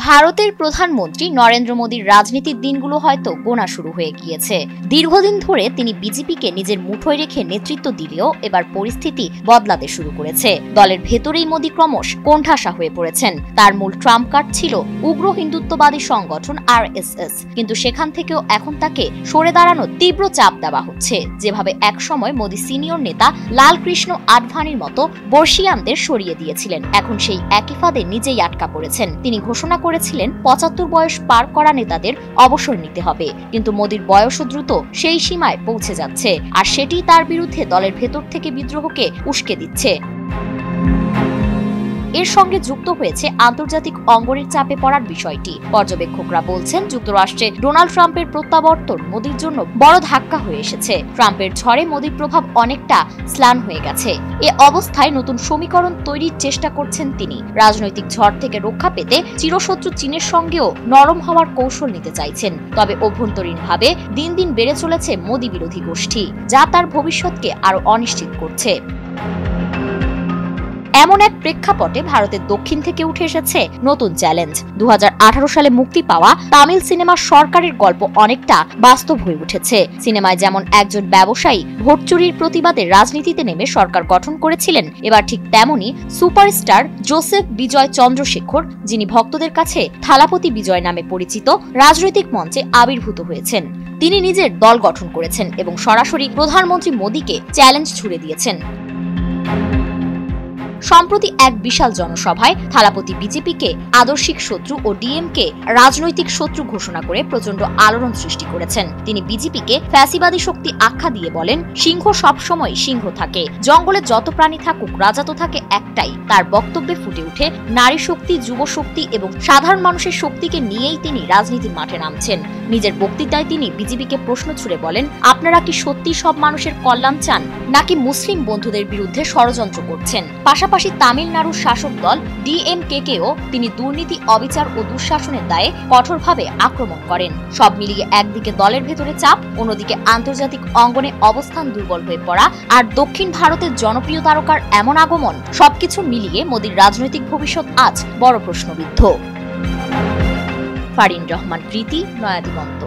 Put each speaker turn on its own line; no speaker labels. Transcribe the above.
ভারতের প্রধানমন্ত্রী নরেন্দ্র মোদীর রাজনীতির দিনগুলো হয়তো গোনা শুরু হয়ে গিয়েছে। দীর্ঘদিন ধরে তিনি বিজেপিকে নিজের মুঠোয় রেখে নেতৃত্ব দিলেও এবার পরিস্থিতি বদলাতে শুরু করেছে। দলের ভেতরেই মোদী ক্রমশ কোণঠাসা হয়ে পড়েছেন। তার মূল ট্রাম্প কার্ড ছিল উগ্র হিন্দুত্ববাদী সংগঠন RSS, কিন্তু সেখান থেকেও এখন তাকে সরে দাঁড়ানোর তীব্র চাপ দেওয়া হচ্ছে। যেভাবে একসময় মোদী সিনিয়র নেতা লালকৃষ্ণ আডভানির মতো বর্ষিয়ানদের সরিয়ে দিয়েছিলেন, এখন সেই একই ফাঁদে নিজেই আটকা পড়েছেন। তিনি ঘোষণা করেছিলেন ৭৫ বয়স পার করা নেতাদের অবসর নিতে হবে, কিন্তু মোদীর বয়সও দ্রুত সেই সীমায় পৌঁছে যাচ্ছে, আর সেটিই তার বিরুদ্ধে দলের ভেতর থেকে বিদ্রোহকে উস্কে দিচ্ছে। এর সঙ্গে যুক্ত হয়েছে আন্তর্জাতিক অঙ্গনের চাপে পড়ার বিষয়টি। পর্যবেক্ষকরা বলছেন, যুক্তরাষ্ট্রে ডোনাল্ড ট্রাম্পের প্রত্যাবর্তন মোদীর জন্য বড় ধাক্কা হয়ে এসেছে। ট্রাম্পের ঝড়ে মোদীর প্রভাব অনেকটা স্লান হয়ে গেছে। এ অবস্থায় নতুন সমীকরণ তৈরির চেষ্টা করছেন তিনি। রাজনৈতিক ঝড় থেকে রক্ষা পেতে চিরশত্রু চীনের সঙ্গেও নরম হওয়ার কৌশল নিতে চাইছেন। তবে অভ্যন্তরীণভাবে দিন দিন বেড়ে চলেছে মোদী বিরোধী গোষ্ঠী, যা তার ভবিষ্যৎকে আরো অনিশ্চিত করছে। এমন এক প্রেক্ষাপটে ভারতের দক্ষিণ থেকে উঠে এসেছে নতুন চ্যালেঞ্জ। ২০১৮ সালে মুক্তি পাওয়া তামিল সিনেমার সরকারের গল্প অনেকটা বাস্তব হয়ে উঠেছে। সিনেমায় যেমন একজন ব্যবসায়ী ভোট চুরির প্রতিবাদে রাজনীতিতে নেমে সরকার গঠন করেছিলেন, এবার ঠিক তেমনই সুপারস্টার জোসেফ বিজয় চন্দ্রশেখর, যিনি ভক্তদের কাছে থালাপতি বিজয় নামে পরিচিত, রাজনৈতিক মঞ্চে আবির্ভূত হয়েছেন। তিনি নিজের দল গঠন করেছেন এবং সরাসরি প্রধানমন্ত্রী মোদীকে চ্যালেঞ্জ ছুড়ে দিয়েছেন। সম্প্রতি এক বিশাল জনসভায় থালাপতি বিজেপিকে আদর্শিক শত্রু ও ডিএমকে রাজনৈতিক শত্রু ঘোষণা করে প্রচন্ড আলোড়ন সৃষ্টি করেছেন। তিনি বিজেপিকে ফ্যাসিবাদী শক্তি আখ্যা দিয়ে বলেন, সিংহ সবসময় সিংহ থাকে, জঙ্গলে যত প্রাণী থাকুক রাজা তো থাকে একটাই। তার বক্তব্যে ফুটে উঠে নারী শক্তি, যুব শক্তি এবং সাধারণ মানুষের শক্তিকে নিয়েই তিনি রাজনীতির মাঠে নামছেন। নিজের বক্তৃতায় তিনি বিজেপিকে প্রশ্ন ছুড়ে বলেন, আপনারা কি সত্যি সব মানুষের কল্যাণ চান, নাকি মুসলিম বন্ধুদের বিরুদ্ধে ষড়যন্ত্র করছেন? পাশাপাশি তামিলনাড়ুর শাসক দল DMK-কেও তিনি দুর্নীতি, অবিচার ও দুঃশাসনের দায়ে কঠোরভাবে আক্রমণ করেন। সব মিলিয়ে একদিকে দলের ভেতরে চাপ, অন্যদিকে আন্তর্জাতিক অঙ্গনে অবস্থান দুর্বল হয়ে পড়া, আর দক্ষিণ ভারতের জনপ্রিয় তারকার এমন আগমন, সবকিছু মিলিয়ে মোদীর রাজনৈতিক ভবিষ্যৎ আজ বড় প্রশ্নবিদ্ধ। ফারিন রহমান প্রীতি, নয়া দিগন্ত।